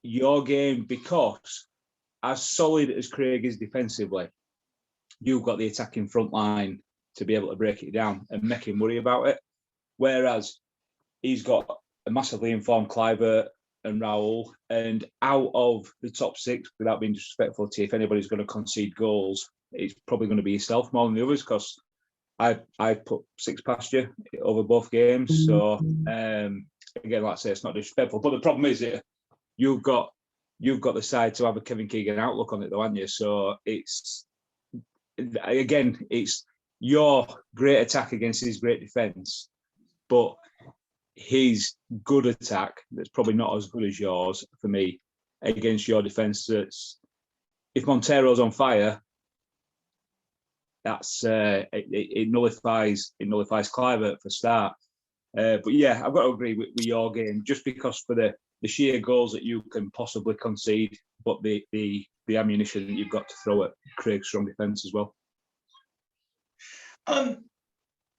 your game, because as solid as Craig is defensively, you've got the attacking front line to be able to break it down and make him worry about it. Whereas he's got a massively informed Clivert and Raoul, and out of the top 6, without being disrespectful to you, if anybody's going to concede goals, it's probably going to be yourself more than the others, because I put 6 past you over both games. So again, like I say, it's not disrespectful, but the problem is that you've got the side to have a Kevin Keegan outlook on it, though, haven't you? So it's your great attack against his great defence, but his good attack that's probably not as good as yours for me against your defence. That's, if Montero's on fire, that's it nullifies Clivert for start. But yeah, I've got to agree with your game, just because for the sheer goals that you can possibly concede, but the ammunition that you've got to throw at Craig's strong defence as well.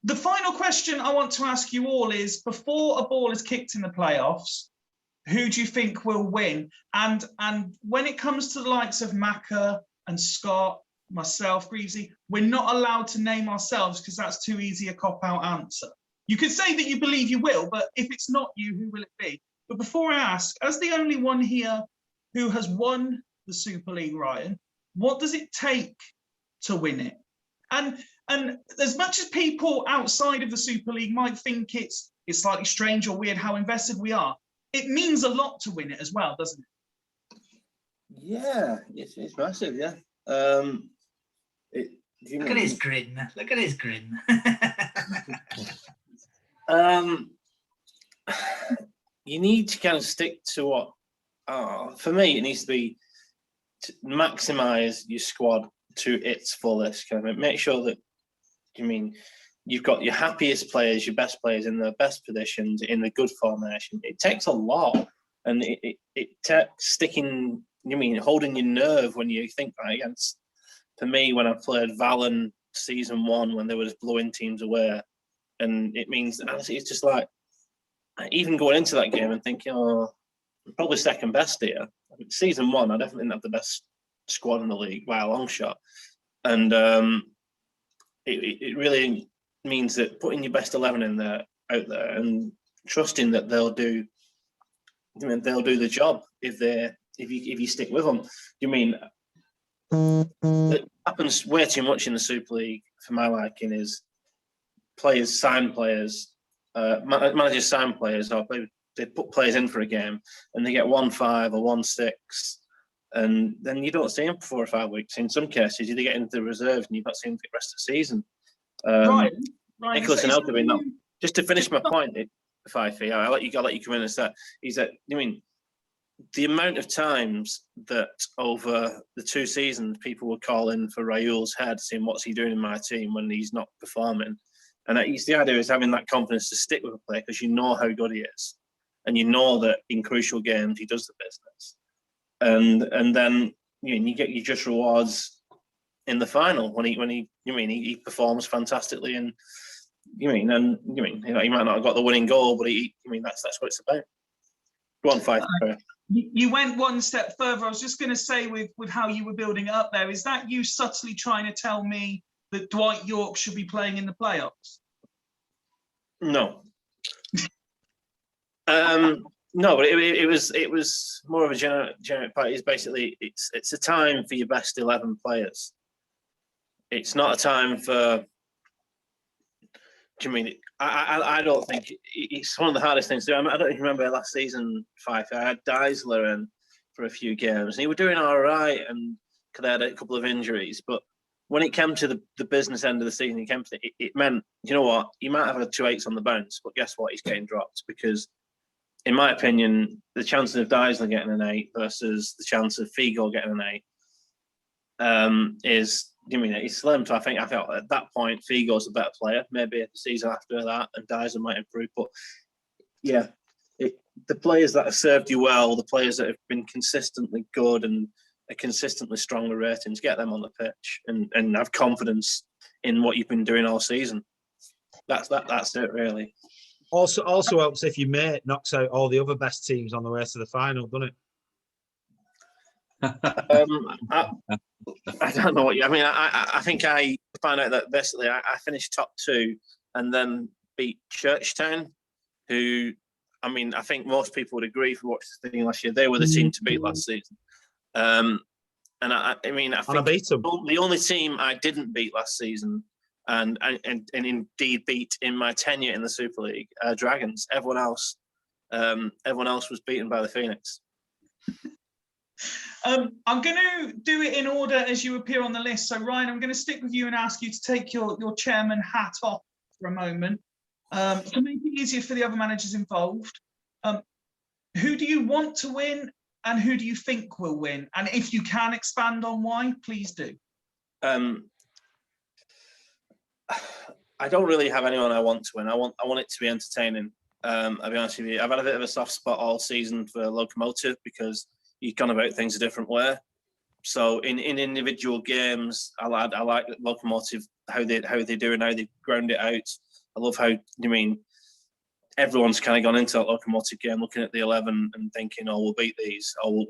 The final question I want to ask you all is, before a ball is kicked in the playoffs, who do you think will win? And when it comes to the likes of Macker and Scott, myself, Greavesy, we're not allowed to name ourselves, because that's too easy a cop-out answer. You could say that you believe you will, but if it's not you, who will it be? But before I ask, as the only one here who has won the Super League, Ryan, what does it take to win it? And as much as people outside of the Super League might think it's slightly strange or weird how invested we are, it means a lot to win it as well, doesn't it? Yeah, it's massive, yeah. Look at his grin. Look at his grin. You need to kind of stick to what, for me, it needs to be to maximise your squad to its fullest. Kind of make sure that, you've got your happiest players, your best players in the best positions, in the good formation. It takes a lot, and it takes sticking, holding your nerve when you think that against. For me, when I played Valen season 1, when they were just blowing teams away, and it means, honestly, it's just like, even going into that game and thinking, oh, I'm probably second best here. Season 1, I definitely didn't have the best squad in the league by a long shot. And it really means that putting your best 11 in there, out there, and trusting that they'll do the job if you stick with them. You mean it happens way too much in the Super League for my liking is players sign players, managers sign players, or they put players in for a game and they get 1-5 or 1-6, and then you don't see them for 4 or 5 weeks. In some cases, you get into the reserves and you've not seen them for the rest of the season. Right. Nicholas and Elkabin, just to finish my point, Fifey, I'll let you come in and say, is that, I mean, the amount of times that over the 2 seasons people were calling for Raul's head, saying what's he doing in my team when he's not performing, and the idea is having that confidence to stick with a player because you know how good he is, and you know that in crucial games he does the business, and then you get your just rewards in the final when he performs fantastically, and he might not have got the winning goal, but that's what it's about. Go on, Fife. You went one step further. I was just going to say with how you were building it up there, is that you subtly trying to tell me that Dwight York should be playing in the playoffs? No. No, but it was more of a generic part. It's basically it's a time for your best 11 players. It's not a time for. Do you mean? I don't think it's one of the hardest things to do. I don't remember last season, Fife. I had Deisler in for a few games, and he was doing all right, and they had a couple of injuries. But when it came to the business end of the season, it meant, you know what, he might have had 2 8s on the bounce, but guess what? He's getting dropped because, in my opinion, the chances of Deisler getting an 8 versus the chance of Figo getting an 8 is. It's slim. So I felt at that point Figo's a better player. Maybe the season after that, and Dyson might improve. But yeah, the players that have served you well, the players that have been consistently good and are consistently stronger ratings, get them on the pitch and have confidence in what you've been doing all season. That's it, really. Also helps if your mate knocks out all the other best teams on the way to the final, doesn't it? I don't know what you. I mean, I think I found out that basically I finished top 2 and then beat Churchtown, who, I mean, I think most people would agree if we watched the thing last year, they were the team to beat last season. And I think beat them. The only team I didn't beat last season, and indeed beat in my tenure in the Super League, Dragons. Everyone else was beaten by the Phoenix. I'm going to do it in order as you appear on the list. So, Ryan, I'm going to stick with you and ask you to take your chairman hat off for a moment to make it easier for the other managers involved. Who do you want to win and who do you think will win? And if you can expand on why, please do. I don't really have anyone I want to win. I want it to be entertaining. I'll be honest with you. I've had a bit of a soft spot all season for Locomotive because he's gone about things a different way. So in individual games, I like Locomotive, how they do and how they ground it out. I love how, everyone's kind of gone into that Locomotive game looking at the 11 and thinking, oh, we'll beat these, or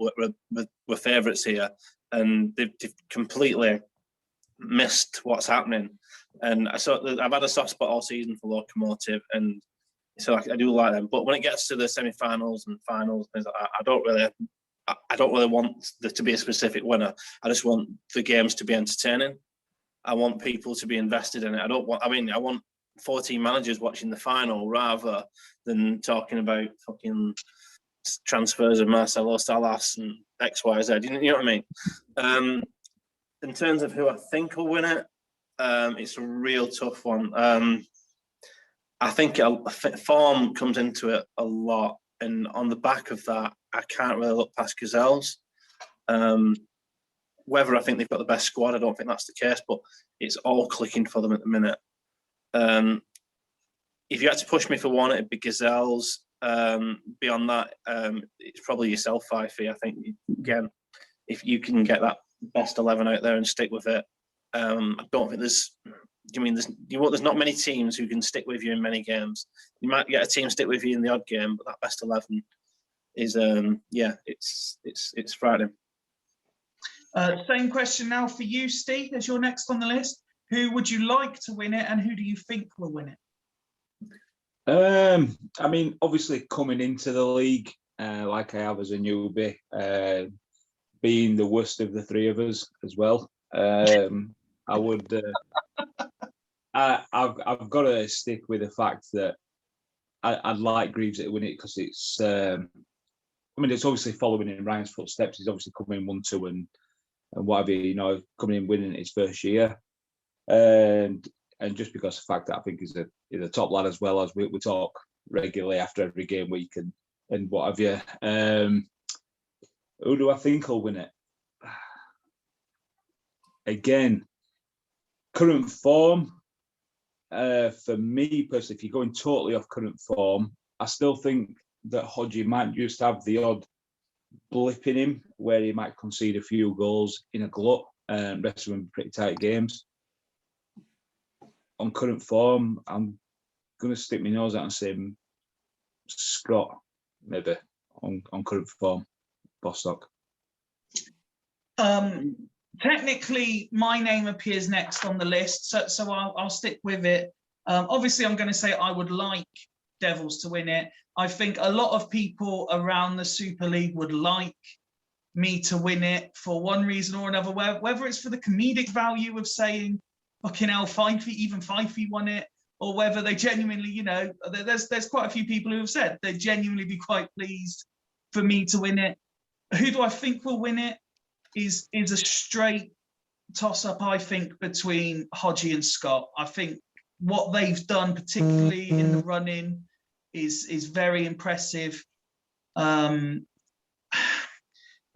we're favourites here. And they've completely missed what's happening. And so I've had a soft spot all season for Locomotive, and so I do like them. But when it gets to the semi-finals and finals, things like that, I don't really want there to be a specific winner. I just want the games to be entertaining. I want people to be invested in it. I want 14 managers watching the final rather than talking about fucking transfers of Marcelo Salas and X, Y, Z. You know what I mean? In terms of who I think will win it, it's a real tough one. I think form comes into it a lot. And on the back of that, I can't really look past Gazelles. Whether I think they've got the best squad, I don't think that's the case, but it's all clicking for them at the minute. If you had to push me for one, it'd be Gazelles. Beyond that, it's probably yourself, Fifey. I think, again, if you can get that best 11 out there and stick with it, I don't think there's I mean, there's not many teams who can stick with you in many games. You might get a team stick with you in the odd game, but that best 11 is it's frightening. Same question now for you, Steve, as you're next on the list. Who would you like to win it, and who do you think will win it? I mean, obviously coming into the league, like I have as a newbie, being the worst of the three of us as well, I would. I've got to stick with the fact that I'd like Greaves to win it because it's. I mean, it's obviously following in Ryan's footsteps. He's obviously coming in 1-2 and whatever, coming in winning his first year, and just because of the fact that I think he's a top lad as well, as we talk regularly after every game week and what have you. Who do I think will win it? Again, current form. For me personally, if you're going totally off current form, I still think that Hodgie might just have the odd blip in him where he might concede a few goals in a glut, and rest of them pretty tight games. On current form, I'm going to stick my nose out and say Scott, maybe, on current form, Bostock. Technically, my name appears next on the list, so I'll stick with it. Obviously, I'm going to say I would like Devils to win it. I think a lot of people around the Super League would like me to win it for one reason or another, whether it's for the comedic value of saying, fucking hell, Fifey won it, or whether they genuinely, there's quite a few people who have said they'd genuinely be quite pleased for me to win it. Who do I think will win it is a straight toss-up, I think, between Hodgie and Scott. I think what they've done, particularly in the run-in, is very impressive. The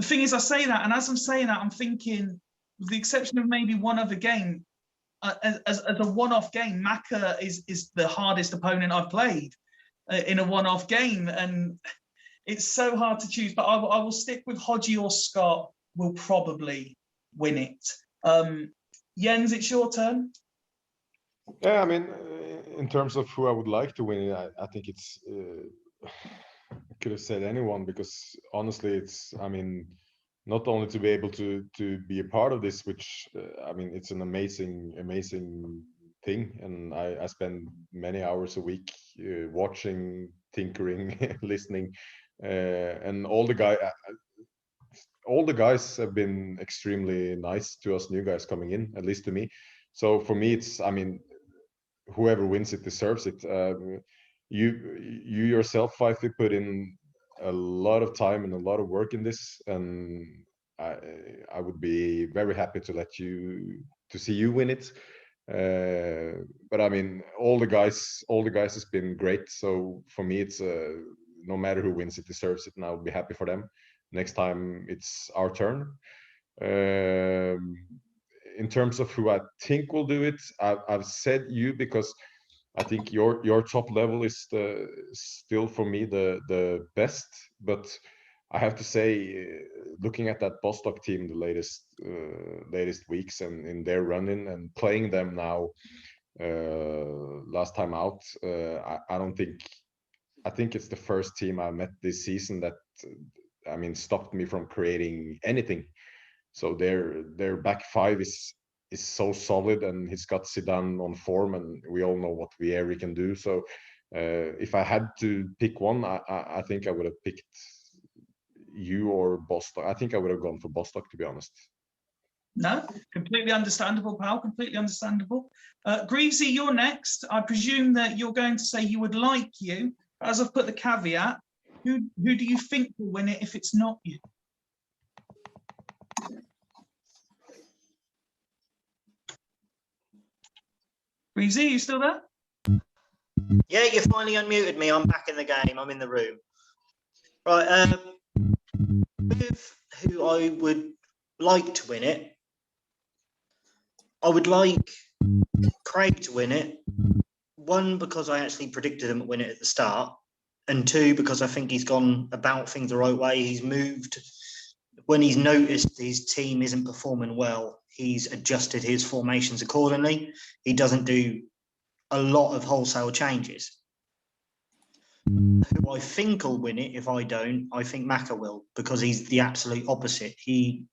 thing is, I say that, and as I'm saying that, I'm thinking, with the exception of maybe one other game, as a one-off game, Macca is the hardest opponent I've played in a one-off game, and it's so hard to choose. But I will stick with Hodgie or Scott will probably win it. Jens, it's your turn. Yeah, I mean, in terms of who I would like to win it, I think it's. I could have said anyone, because honestly, it's. I mean, not only to be able to be a part of this, which I mean, it's an amazing thing, and I spend many hours a week watching, tinkering, listening, and all the guys have been extremely nice to us new guys coming in, at least to me. So for me, it's, I mean, whoever wins it deserves it. You yourself, Fifey, put in a lot of time and a lot of work in this, and I would be very happy to see you win it. But I mean, all the guys has been great. So for me, it's no matter who wins it deserves it, and I would be happy for them. Next time it's our turn. In terms of who I think will do it, I've said you because I think your top level is still for me the best. But I have to say, looking at that Bostock team the latest weeks and in their running and playing them now, last time out, I think it's the first team I met this season that I mean stopped me from creating anything. So their back five is so solid, and he's got Zidane on form, and we all know what Vieri can do. So if I had to pick one, I think I would have picked you or Bostock. I think I would have gone for Bostock, to be honest. No, completely understandable, pal. Completely understandable. Greavesy, you're next. I presume that you're going to say you would like you. As I've put the caveat, who do you think will win it if it's not you? Greavesy, are you still there? Yeah, you finally unmuted me. I'm back in the game. I'm in the room. Right. With who I would like to win it, I would like Craig to win it. One, because I actually predicted him to win it at the start, and two, because I think he's gone about things the right way. He's moved when he's noticed his team isn't performing well. he's adjusted his formations accordingly. He doesn't do a lot of wholesale changes. Who I think will win it, if I don't, I think Macca will, because he's the absolute opposite. He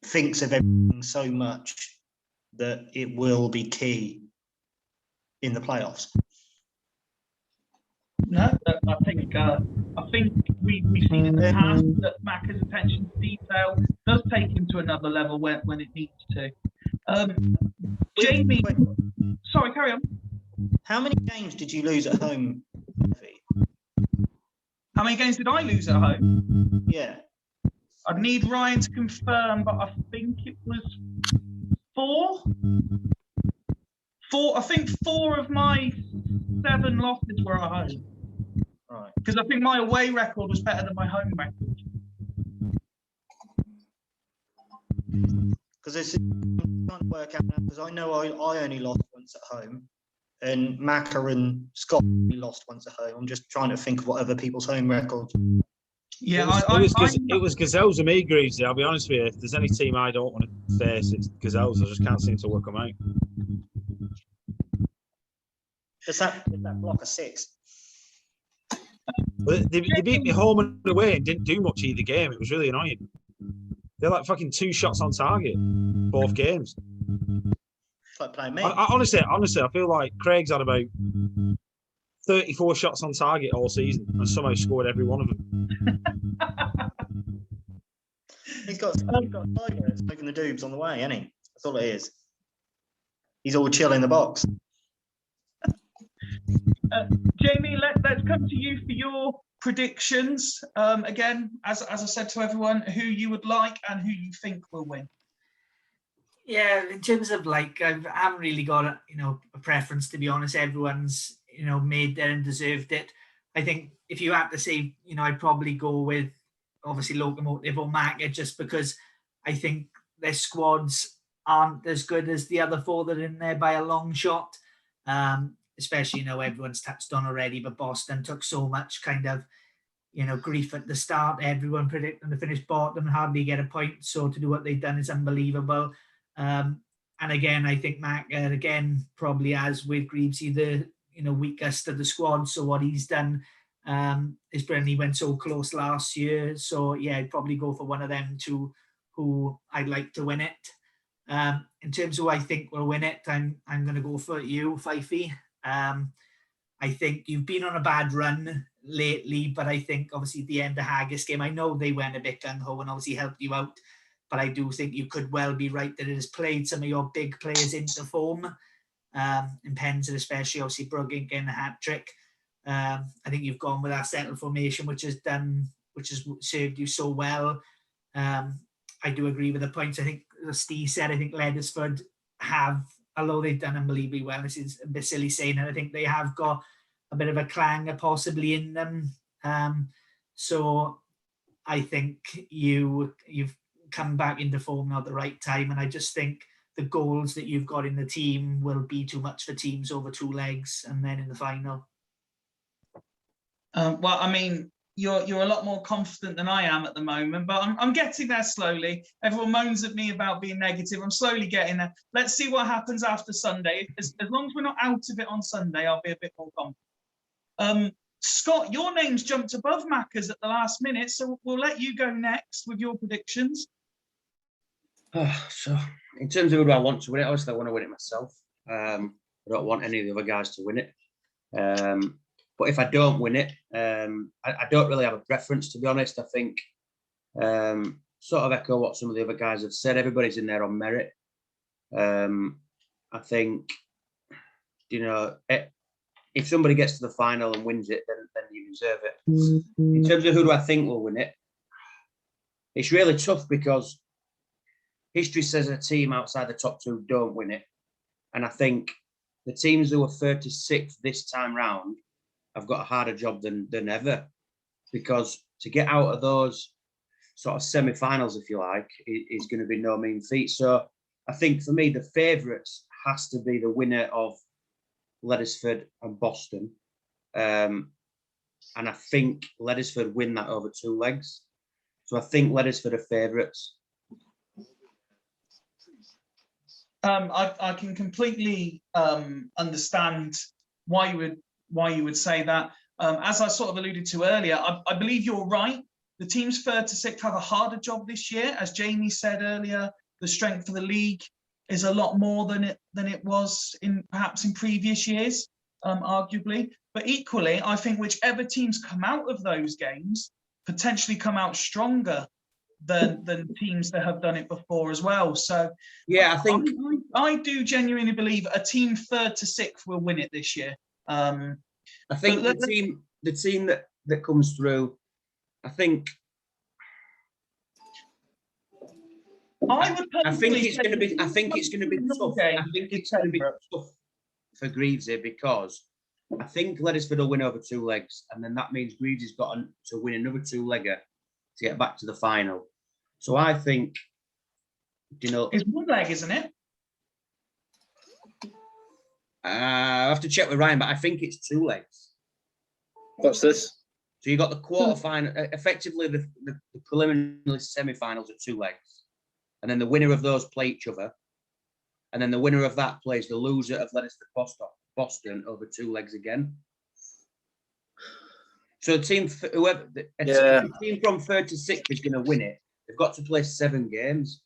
thinks of everything so much that it will be key in the playoffs. No, I think we've seen in the past that Macca's attention to detail does take him to another level when it needs to. Jamie, sorry, carry on. How many games did you lose at home? How many games did I lose at home? Yeah. I'd need Ryan to confirm, but I think it was 4. I think 4 of my 7 losses were at home. Right. Because I think my away record was better than my home record. Because it's trying to work out now, because I know I only lost once at home, and Macca and Scott only lost once at home. I'm just trying to think of what other people's home records. Yeah, it was Gazelles and me, Greavesy. I'll be honest with you. If there's any team I don't want to face, it's Gazelles. I just can't seem to work them out. It's that block of 6. But they beat me home and away and didn't do much either game. It was really annoying. They're like fucking 2 shots on target, both games. It's like playing me. Honestly, I feel like Craig's had about 34 shots on target all season and somehow scored every one of them. He's got Tiger smoking the doobs on the way, hasn't he? That's all it is. He's all chill in the box. Jamie, let's come to you for your predictions. Again, as I said to everyone, who you would like and who you think will win. Yeah, in terms of I haven't really got a preference, to be honest. Everyone's made there and deserved it. I think if you had to say, I'd probably go with obviously Locomotive or Macca, just because I think their squads aren't as good as the other 4 that are in there by a long shot. Especially, everyone's touched on already, but Boston took so much kind of, grief at the start. Everyone predicting to finish bottom and hardly get a point. So to do what they've done is unbelievable. And again, I think Macca, again, probably as with Greavesy, the weakest of the squad. So what he's done is brilliant. He went so close last year. So yeah, I'd probably go for one of them 2 who I'd like to win it. In terms of who I think will win it, I'm going to go for you, Fifey. I think you've been on a bad run lately, but I think obviously the end of Haggis game, I know they went a bit gung-ho and obviously helped you out, but I do think you could well be right that it has played some of your big players into form. In Penzance, especially, obviously Bruggen getting a hat-trick. I think you've gone with that settled formation, which has served you so well. I do agree with the points. I think, as Steve said, I think Leddersford have, although they've done unbelievably well, this is a bit silly saying it, I think they have got a bit of a clanger possibly in them. So I think you've come back into form at the right time, and I just think the goals that you've got in the team will be too much for teams over 2 legs and then in the final. Well, I mean, you're a lot more confident than I am at the moment, but I'm getting there slowly. Everyone moans at me about being negative. I'm slowly getting there. Let's see what happens after Sunday. As long as we're not out of it on Sunday, I'll be a bit more confident. Scott, your name's jumped above Macca's at the last minute, so we'll let you go next with your predictions. So, in terms of who do I want to win it, obviously I want to win it myself. I don't want any of the other guys to win it. But if I don't win it, I don't really have a preference, to be honest. I think sort of echo what some of the other guys have said. Everybody's in there on merit. I think, if somebody gets to the final and wins it, then you deserve it. In terms of who do I think will win it, it's really tough because history says a team outside the top 2 don't win it. And I think the teams who are 36th this time round have got a harder job than ever, because to get out of those sort of semi-finals, if you like, is going to be no mean feat. So I think for me, the favourites has to be the winner of Leddersford and Boston. And I think Leddersford win that over 2 legs. So I think Leddersford are favourites. I can completely understand why you would say that. As I sort of alluded to earlier, I believe you're right. The teams 3rd to 6th have a harder job this year. As Jaime said earlier, the strength of the league is a lot more than it was perhaps in previous years, arguably. But equally, I think whichever teams come out of those games potentially come out stronger than teams that have done it before as well. So Yeah, I think I do genuinely believe a team 3rd to 6th will win it this year. I think the team that comes through, I think it's going to be tough. I think it's going to be tough for Greavesy because I think Leathersford will win over 2 legs, and then that means Greavesy's got to win another 2-legger to get back to the final. So I think, it's 1 leg, isn't it? I have to check with Ryan, but I think it's 2 legs. What's this? So you got the quarter-final, effectively the preliminary semi-finals are 2 legs. And then the winner of those play each other. And then the winner of that plays the loser of Leathersford Boston over 2 legs again. So a team from 3rd to 6th is going to win it. They've got to play 7 games.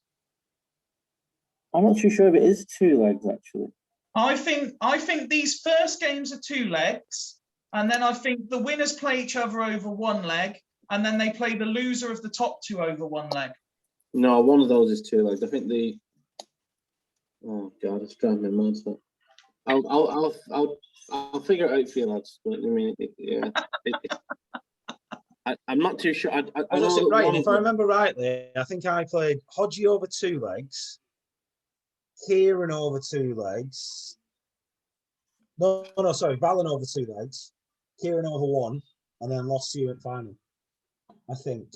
I'm not too sure if it is 2 legs, actually. I think these first games are 2 legs, and then I think the winners play each other over 1 leg, and then they play the loser of the top 2 over 1 leg. No, one of those is 2 legs. I think the. Oh God, it's driving me mad. So I'll figure it out for you, lads. But I mean, I'm not too sure. I know Ryan, if I remember rightly, I think I played Hodgie over 2 legs, Kieran over 2 legs. No, sorry, Valen over 2 legs, Kieran over 1, and then lost to you at final. I think.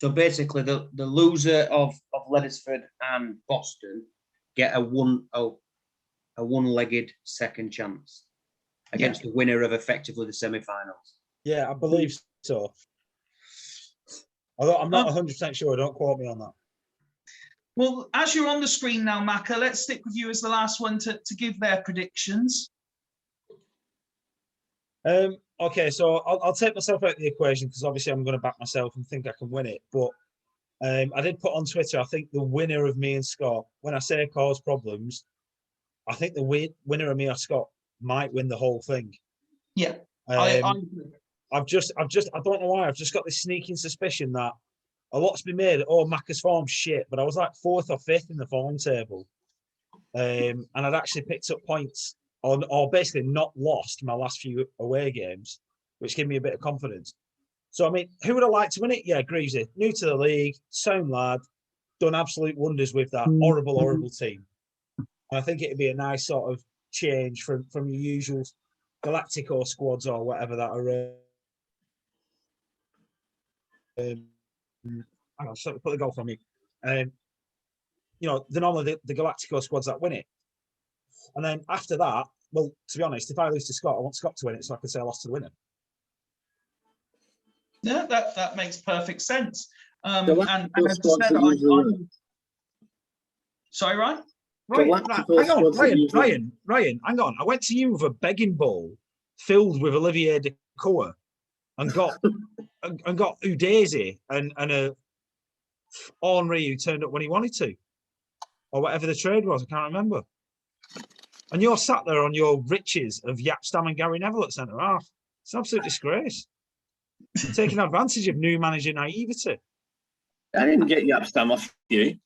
So basically, the loser of Leathersford and Boston get a one-legged second chance against the winner of effectively the semi-finals. Yeah, I believe so. Although I'm not 100% sure. Don't quote me on that. Well, as you're on the screen now, Maka, let's stick with you as the last one to give their predictions. Okay, so I'll take myself out of the equation because obviously I'm going to back myself and think I can win it. But I did put on Twitter, I think the winner of me and Scott, when I say cause problems, I think the winner of me or Scott might win the whole thing. Yeah. I don't know why, I've just got this sneaking suspicion that a lot's been made. Oh, Macca's form's shit, but I was like 4th or 5th in the form table. And I'd actually picked up points or basically not lost my last few away games, which gave me a bit of confidence. So, I mean, who would I like to win it? Yeah, Greavesy, new to the league, sound lad, done absolute wonders with that horrible team. And I think it'd be a nice sort of change from your usual Galactico squads or whatever that are. Hang on, so put the goal from me. They're normally the Galactico squads that win it. And then after that, well, to be honest, if I lose to Scott, I want Scott to win it so I can say I lost to the winner. Yeah, that makes perfect sense. And as I said, sorry, Ryan? Ryan, hang on. I went to you with a begging bowl filled with Olivier Decour and got Udeze and a Henri who turned up when he wanted to, or whatever the trade was. I can't remember. And you're sat there on your riches of Yapstam and Gary Neville at centre half. It's an absolute disgrace. Taking advantage of new manager naivety. I didn't get Yapstam off you.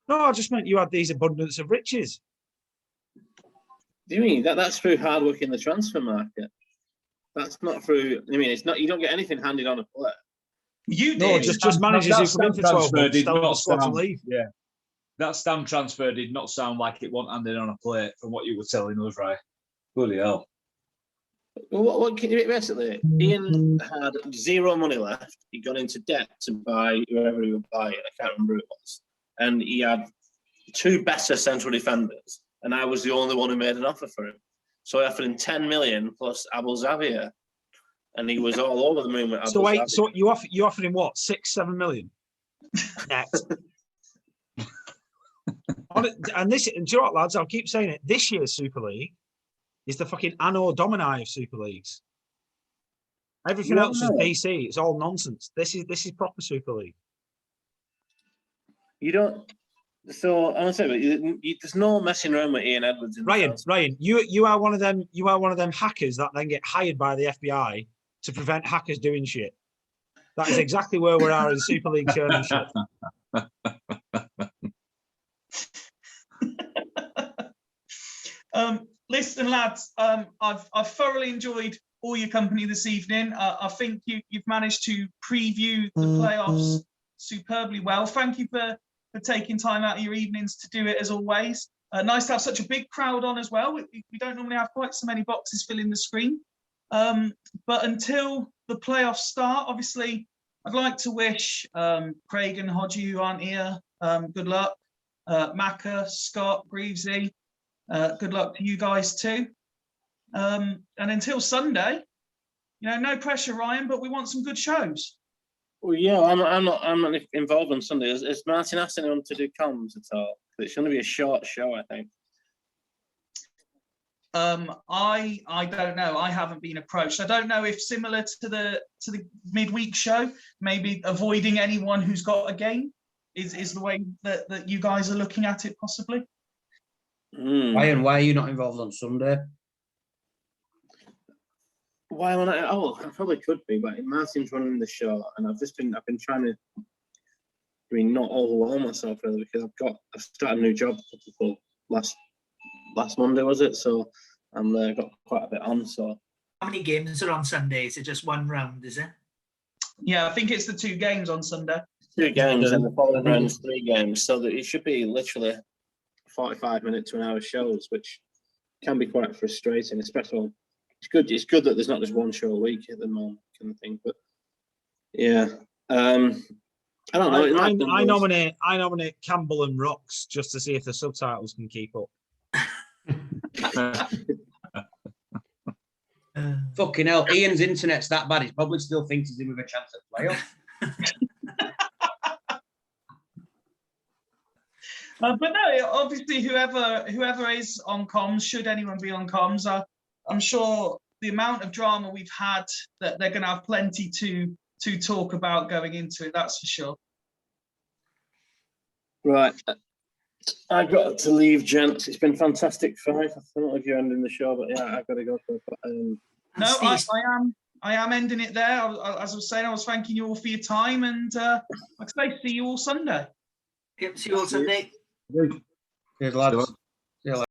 No, I just meant you had these abundance of riches. Do you mean that's through hard work in the transfer market? That's not through. I mean, it's not. You don't get anything handed on a player. You no, did. just managers who come in for 12 months, stand on the squad and leave. Yeah, that Stam transfer did not sound like it wasn't handed on a plate from what you were telling us, right? Bloody hell. What can you basically? Ian had 0 money left. He got into debt to buy whoever he would buy. I can't remember who it was. And he had 2 better central defenders, and I was the only one who made an offer for him. So I offered him 10 million plus Abel Xavier, and he was all over the moon with Abel Xavier. So you offered him what, 6-7 million? Net. And this, and do you know what, lads? I'll keep saying it. This year's Super League is the fucking Anno Domini of Super Leagues. Everything else is BC. It's all nonsense. This is proper Super League. You don't. So honestly, there's no messing around with Ian Edwards. In Ryan, you are one of them. You are one of them hackers that then get hired by the FBI to prevent hackers doing shit. That is exactly where we are in Super League Championship. Listen, lads, I've thoroughly enjoyed all your company this evening. I think you've managed to preview the playoffs superbly well. Thank you for taking time out of your evenings to do it, as always. Nice to have such a big crowd on as well. We don't normally have quite so many boxes filling the screen. But until the playoffs start, obviously, I'd like to wish Craig and Hodgie, who aren't here, good luck. Macca, Scott, Greavesy, good luck to you guys too. And until Sunday, no pressure, Ryan, but we want some good shows. Well, yeah, I'm not involved on Sunday. Is Martin asking him to do comms at all? It's going to be a short show, I think. I don't know. I haven't been approached. I don't know if similar to the midweek show, maybe avoiding anyone who's got a game is the way that you guys are looking at it, possibly. Why are you not involved on Sunday? Why am I not? Oh, I probably could be, but Martin's running the show, and I've been trying to, not overwhelm myself really, because I've started a new job last Monday, was it? So I'm got quite a bit on. So how many games are on Sunday? Is it just one round? Is it? Yeah, I think it's the 2 games on Sunday. 2 games, and the following round's 3 games, so that it should be literally 45 minute to an hour shows, which can be quite frustrating, especially. It's good that there's not just one show a week at the moment, kind of thing. But yeah, I don't know. I nominate Campbell and Rocks just to see if the subtitles can keep up. Fucking hell, Ian's internet's that bad. He probably still thinks he's in with a chance at playoff. But no, obviously, whoever is on comms, should anyone be on comms, I'm sure the amount of drama we've had, that they're going to have plenty to talk about going into it. That's for sure. Right, I've got to leave, gents. It's been fantastic fight. I don't know if you're ending the show, but yeah, I've got to go. No, I am ending it there. As I was saying, I was thanking you all for your time, and like I say, see you all Sunday. Yep, see you all Sunday. Cheers, lads.